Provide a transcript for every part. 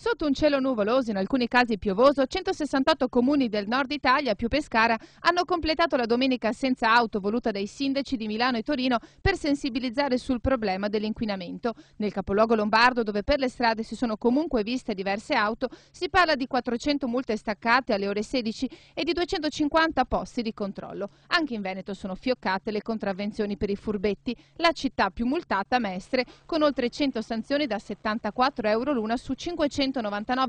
Sotto un cielo nuvoloso, in alcuni casi piovoso, 168 comuni del nord Italia più Pescara hanno completato la domenica senza auto voluta dai sindaci di Milano e Torino per sensibilizzare sul problema dell'inquinamento. Nel capoluogo lombardo, dove per le strade si sono comunque viste diverse auto, si parla di 400 multe staccate alle ore 16 e di 250 posti di controllo. Anche in Veneto sono fioccate le contravvenzioni per i furbetti, la città più multata, Mestre, con oltre 100 sanzioni da 74 euro l'una su 599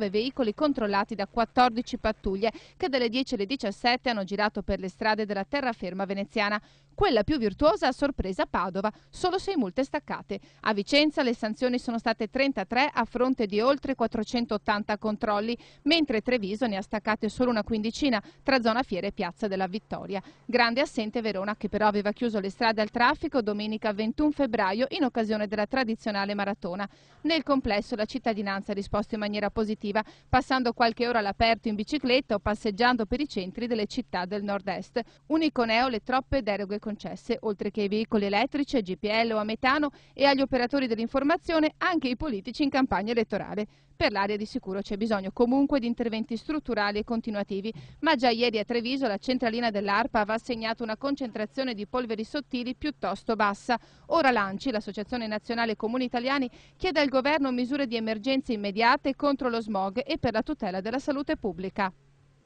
veicoli controllati da 14 pattuglie che dalle 10 alle 17 hanno girato per le strade della terraferma veneziana. Quella più virtuosa a sorpresa Padova, solo 6 multe staccate. A Vicenza le sanzioni sono state 33 a fronte di oltre 480 controlli, mentre Treviso ne ha staccate solo una quindicina tra zona Fiera e Piazza della Vittoria. Grande assente Verona, che però aveva chiuso le strade al traffico domenica 21 febbraio in occasione della tradizionale maratona. Nel complesso la cittadinanza ha risposto in maniera positiva, passando qualche ora all'aperto in bicicletta o passeggiando per i centri delle città del nord-est. Unico neo le troppe deroghe concesse, oltre che ai veicoli elettrici, a GPL o a metano e agli operatori dell'informazione, anche i politici in campagna elettorale. Per l'area di sicuro c'è bisogno comunque di interventi strutturali e continuativi, ma già ieri a Treviso la centralina dell'ARPA aveva assegnato una concentrazione di polveri sottili piuttosto bassa. Ora l'ANCI, l'Associazione Nazionale Comuni Italiani, chiede al governo misure di emergenza immediate contro lo smog e per la tutela della salute pubblica.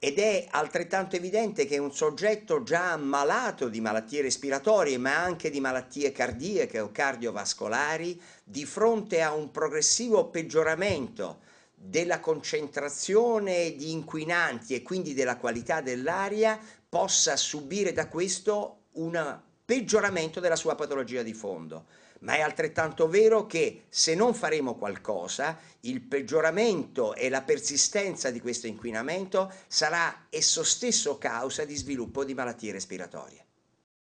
Ed è altrettanto evidente che un soggetto già ammalato di malattie respiratorie, ma anche di malattie cardiache o cardiovascolari, di fronte a un progressivo peggioramento della concentrazione di inquinanti e quindi della qualità dell'aria, possa subire da questo un peggioramento della sua patologia di fondo. Ma è altrettanto vero che se non faremo qualcosa, il peggioramento e la persistenza di questo inquinamento sarà esso stesso causa di sviluppo di malattie respiratorie.